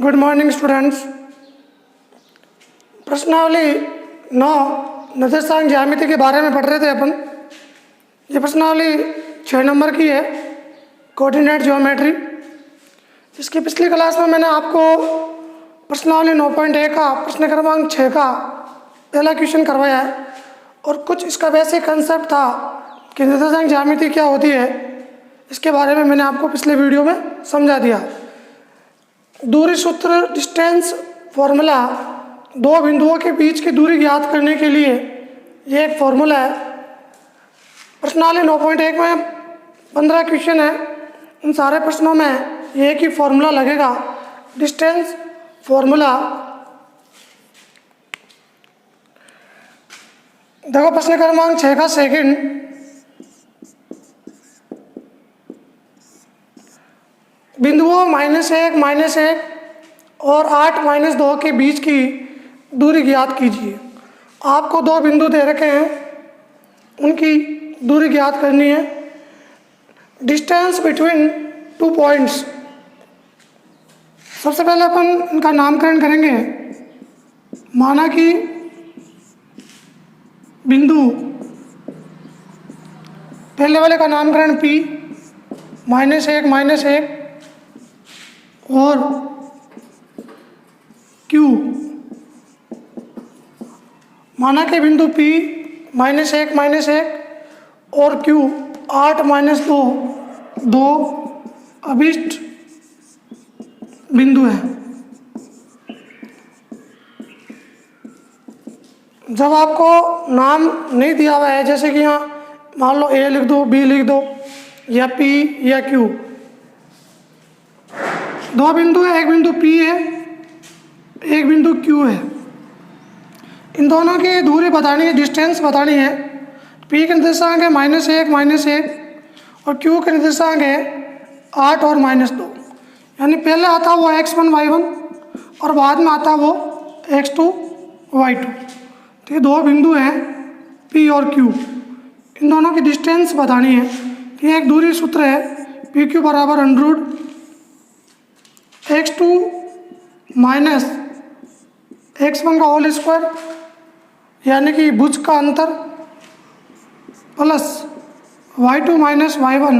Good morning students. प्रश्नावली 9 निर्देशांक ज्यामिति के बारे में पढ़ रहे थे अपन। ये प्रश्नावली 6 नंबर की है, कोऑर्डिनेट ज्योमेट्री। इसकी पिछली क्लास में मैंने आपको प्रश्नावली 9.1 का प्रश्न क्रमांक 6 का पहला क्वेश्चन करवाया है और कुछ इसका बेसिक कंसेप्ट था कि निर्देशांक ज्यामिति क्या होती है, इसके बारे में मैंने आपको पिछले वीडियो में समझा दिया। दूरी सूत्र डिस्टेंस फॉर्मूला, दो बिंदुओं के बीच की दूरी ज्ञात करने के लिए ये एक फॉर्मूला है। प्रश्नावली 9.1 में 15 क्वेश्चन है, उन सारे प्रश्नों में ये एक ही फॉर्मूला लगेगा, डिस्टेंस फॉर्मूला। देखो प्रश्न क्रमांक 6 का सेकंड, बिंदुओं -1 और 8 -2 के बीच की दूरी ज्ञात कीजिए। आपको दो बिंदु दे रखे हैं, उनकी दूरी ज्ञात करनी है। डिस्टेंस बिटवीन टू पॉइंट्स, सबसे पहले अपन इनका नामकरण करेंगे। माना कि बिंदु पहले वाले का नामकरण P -1 और Q। माना कि बिंदु P -1 और Q 8 - 2 अभिष्ट बिंदु है। जब आपको नाम नहीं दिया हुआ है, जैसे कि यहाँ मान लो A लिख दो, B लिख दो या P या Q, दो बिंदु है, एक बिंदु P है, एक बिंदु Q है। इन दोनों की दूरी बतानी है, डिस्टेंस बतानी है। P के निर्देशांक है -1 और Q के निर्देशांक है 8 और -2। यानी पहले आता वो x1 y1 और बाद में आता वो x2 y2। तो ये दो बिंदु हैं P और Q, इन दोनों की डिस्टेंस बतानी है। ये एक दूरी सूत्र है, PQ बराबर √ x2 - x1 का होल स्क्वायर, यानी कि भुज का अंतर, प्लस y2 - y1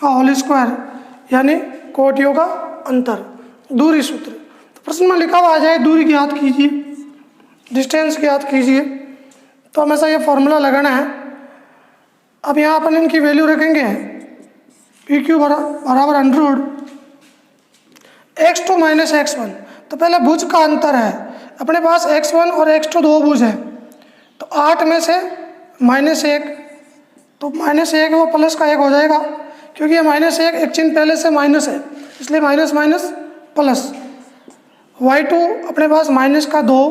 का होल स्क्वायर, यानी कोटियों का अंतर, दूरी सूत्र। तो प्रश्न में लिखा हुआ आ जाए दूरी ज्ञात कीजिए, डिस्टेंस ज्ञात कीजिए, तो हमेशा ये फॉर्मूला लगाना है। अब यहाँ अपन इनकी वैल्यू रखेंगे, PQ बराबर √ x2 - x1। तो पहले भुज का अंतर है, अपने पास x1 और x2 दो भुज है, तो 8 में से -1, तो -1 वो प्लस का 1 हो जाएगा, क्योंकि ये -1 एक चिन्ह पहले से माइनस है, इसलिए माइनस प्लस। y2 अपने पास -2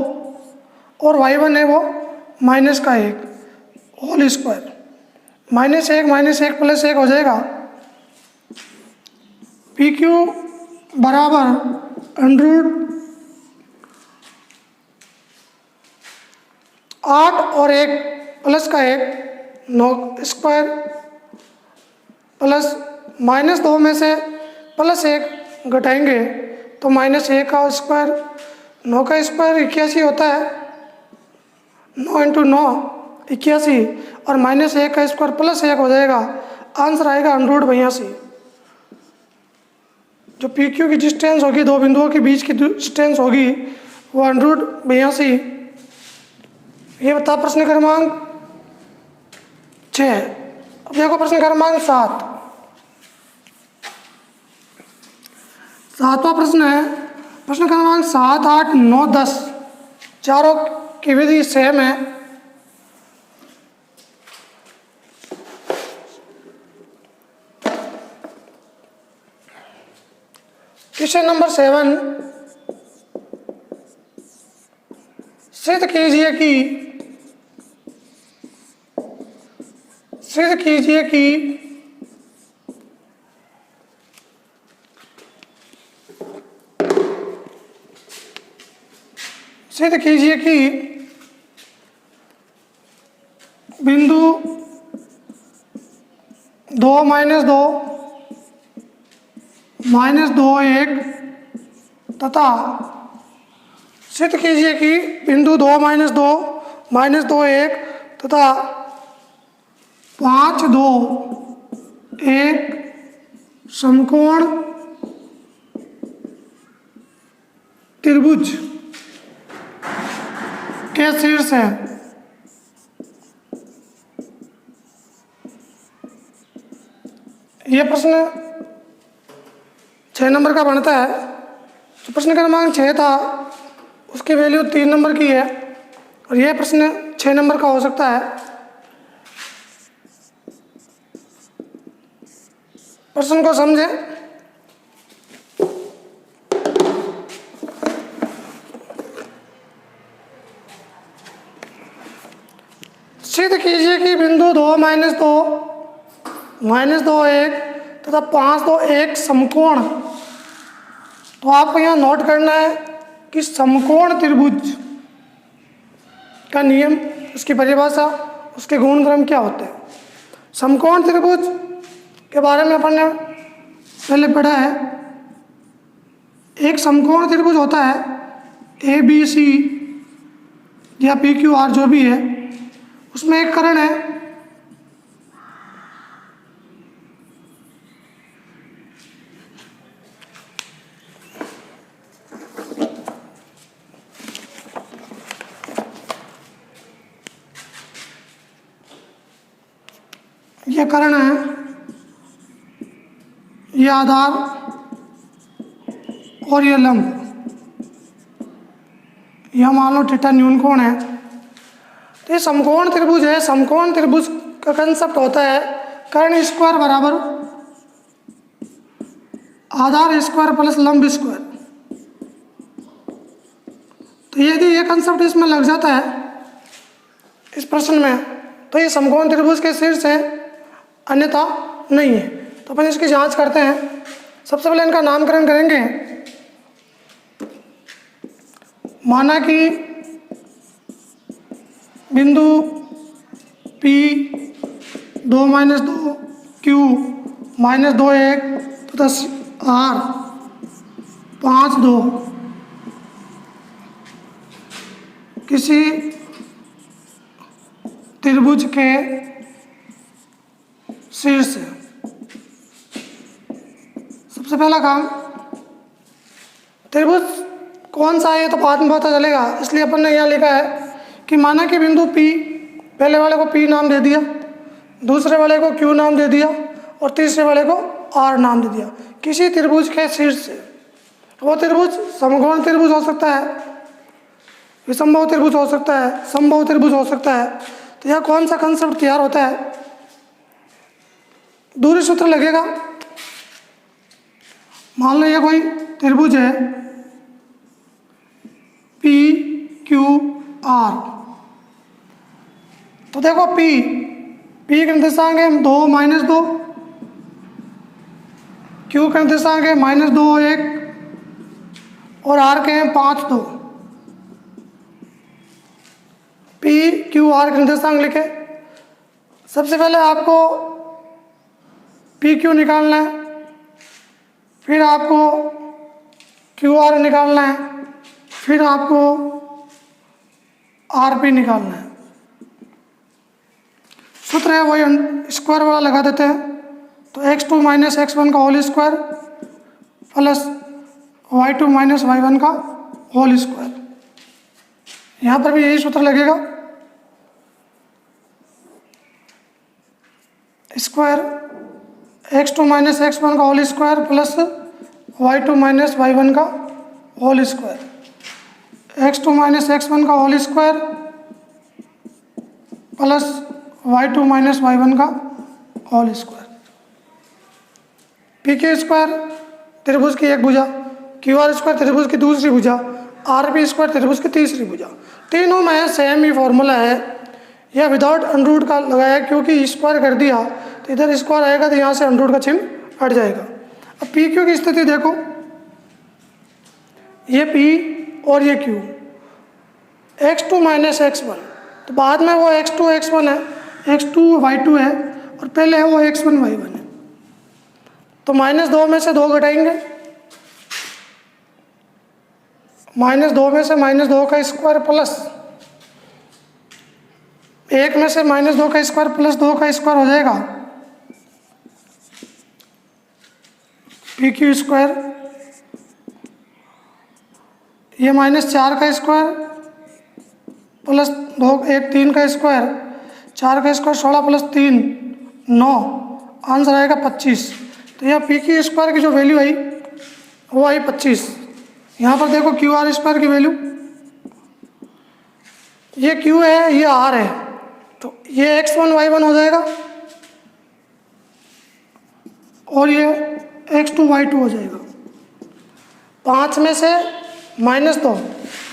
और y1 है वो -1 होल स्क्वायर, -1 प्लस 1 हो जाएगा। PQ बराबर √ 8 और 1 प्लस का 1 9 स्क्वायर, प्लस -2 में से +1 घटाएंगे तो -1 का स्क्वायर, 9 का स्क्वायर 81 होता है, 9 × 9 81, और -1 का स्क्वायर +1 हो जाएगा। आंसर आएगा √82। जो PQ की डिस्टेंस होगी, दो बिंदुओं के बीच की डिस्टेंस होगी, वो √82। ये बता प्रश्न क्रमांक 6। अब देखो प्रश्न क्रमांक 7। सातवां प्रश्न है, प्रश्न क्रमांक 7, 8, 9, 10 चारों की विधि सेम है। क्वेश्चन नंबर 7, सिद्ध कीजिए कि बिंदु 2 - 2 -2 1 तथा सिद्ध कीजिए कि बिंदु 2 -2 -2 1 तथा 5 2 1 समकोण त्रिभुज के शीर्ष है। यह प्रश्न 6 नंबर का बनता है। जो प्रश्न क्रमांक 6 था उसकी वैल्यू 3 नंबर की है और यह प्रश्न 6 नंबर का हो सकता है। प्रश्न को समझें। सिद्ध कीजिए कि बिंदु 2 -2 -2 1 तथा 5 2 1 समकोण। तो आपको यहाँ नोट करना है कि समकोण त्रिभुज का नियम, उसकी परिभाषा, उसके गुणधर्म क्या होते हैं। समकोण त्रिभुज के बारे में अपन ने पहले पढ़ा है। एक समकोण त्रिभुज होता है ABC या PQR जो भी है, उसमें एक कर्ण है ये कर्ण है, ये आधार और ये लंब। यह मान लो थीटा न्यून कोण है। तो ये समकोण त्रिभुज है। समकोण त्रिभुज का कंसेप्ट होता है कर्ण स्क्वायर बराबर आधार स्क्वायर प्लस लंब स्क्वायर। तो यदि ये कंसेप्ट इसमें लग जाता है इस प्रश्न में, तो ये समकोण त्रिभुज के शीर्ष है, अन्यथा नहीं है। तो अपन इसकी जांच करते हैं। सबसे पहले इनका नामकरण करेंगे। माना कि बिंदु P 2 -2 Q -2 1 तथा R 5 2 किसी त्रिभुज के शीर्ष है। सबसे पहला काम, त्रिभुज कौन सा है तो बाद में पता चलेगा, इसलिए अपन ने यहाँ लिखा है कि माना कि बिंदु P, पहले वाले को P नाम दे दिया, दूसरे वाले को Q नाम दे दिया और तीसरे वाले को R नाम दे दिया, किसी त्रिभुज के शीर्ष से। वो त्रिभुज समकोण त्रिभुज हो सकता है, विषमबाहु त्रिभुज हो सकता है, समबाहु त्रिभुज हो सकता है। तो यह कौन सा कंसेप्ट तैयार होता है, दूरी सूत्र लगेगा। मान लो ये कोई त्रिभुज है PQR। तो देखो P का निर्देशांक है 2 -2, Q का निर्देशांक है -2 1 और R के हैं 5 2। PQR के निर्देशांक लिखे। सबसे पहले आपको PQ निकालना है, फिर आपको QR निकालना है, फिर आपको RP निकालना है। सूत्र है वही, स्क्वायर वाला लगा देते हैं। तो x2 - x1 का whole square plus y2 - y1 का होल स्क्वायर। यहाँ पर भी यही सूत्र लगेगा। स्क्वायर x2 - x1 का whole square plus y2 - y1 का होल स्क्वायर। x2 - x1 का whole square plus y2 - y1 का होल स्क्वायर। PQ स्क्वायर त्रिभुज की एक भुजा, QR स्क्वायर त्रिभुज की दूसरी भुजा, RP स्क्वायर त्रिभुज की तीसरी भुजा। तीनों में सेम ही फॉर्मूला है। यह विदाउट अंडररूट का लगाया, क्योंकि स्क्वायर कर दिया तो इधर स्क्वायर आएगा तो यहाँ से अंडररूट का चिन्ह हट जाएगा। अब PQ की स्थिति देखो, ये P और ये Q, x2 - x1। तो बाद में वो x2 x1 है, x2 y2 है और पहले है वो x1 y1 है। तो -2 में से 2 घटाएंगे -2 में से -2 का स्क्वायर प्लस 1 में से -2 का स्क्वायर प्लस 2 का स्क्वायर हो जाएगा PQ स्क्वायर। ये -4 का स्क्वायर प्लस 2 1 3 का स्क्वायर, 4 का स्क्वायर 16 प्लस 3 9, आंसर आएगा 25। तो यह PQ स्क्वायर की जो वैल्यू आई वो आई 25। यहाँ पर देखो QR स्क्वायर की वैल्यू, ये Q है ये R है, तो ये x1 y1 हो जाएगा और ये x2 y2 हो जाएगा। 5 में से -2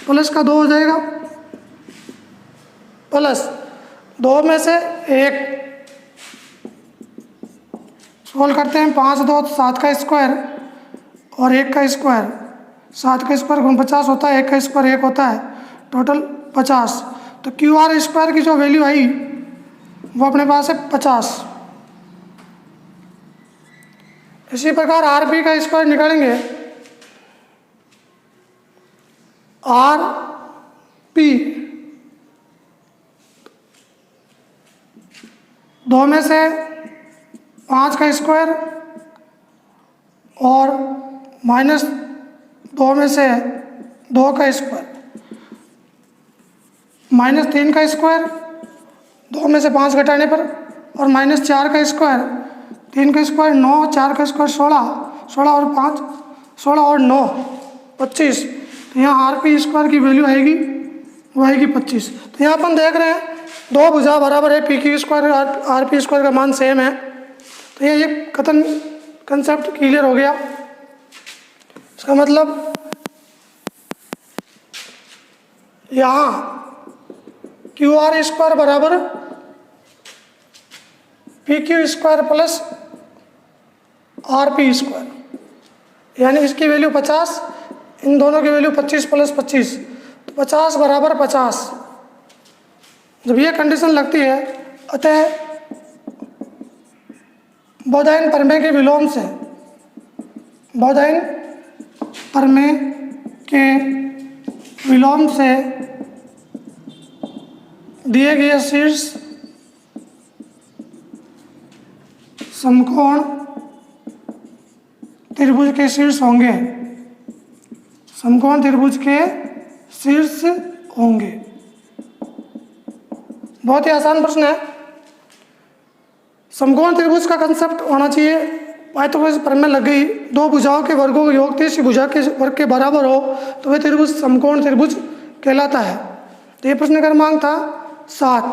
प्लस का 2 हो जाएगा प्लस 2 में से 1, सोल्व करते हैं 5 2 7 का स्क्वायर और 1 का स्क्वायर, 7 का स्क्वायर 49 होता है, 1 का स्क्वायर 1 होता है, टोटल 50। तो QR स्क्वायर की जो वैल्यू आई वो अपने पास है 50। इसी प्रकार RP का स्क्वायर निकालेंगे, RP 2 में से 5 का स्क्वायर और -2 में से 2 का स्क्वायर, -3 का स्क्वायर 2 में से 5 घटाने पर और -4 का स्क्वायर, 3 का स्क्वायर 9, 4 का स्क्वायर 16, 16 और 5 16 और 9 25। तो यहाँ RP स्क्वायर की वैल्यू आएगी वो आएगी 25। तो यहाँ अपन देख रहे हैं दो भुजा बराबर है, PQ स्क्वायर और RP स्क्वायर का मान सेम है। तो ये कथन कंसेप्ट क्लियर हो गया। इसका मतलब यहाँ QR स्क्वायर बराबर PQ square plus RP square, यानी इसकी वैल्यू 50, इन दोनों की वैल्यू 25 प्लस 25, तो 50 बराबर 50। जब ये कंडीशन लगती है, अतः बोधायन प्रमेय के विलोम से, बोधायन प्रमेय के विलोम से दिए गए शीर्ष समकोण त्रिभुज के शीर्ष होंगे, समकोण त्रिभुज के शीर्ष होंगे। बहुत ही आसान प्रश्न है। समकोण त्रिभुज का कंसेप्ट होना चाहिए, पाइथागोरस प्रमेय लग गई, दो भुजाओं के वर्गों का योग तीसरी भुजा के वर्ग के बराबर हो तो वह त्रिभुज समकोण त्रिभुज कहलाता है। तो ये प्रश्न क्रमांक था 7।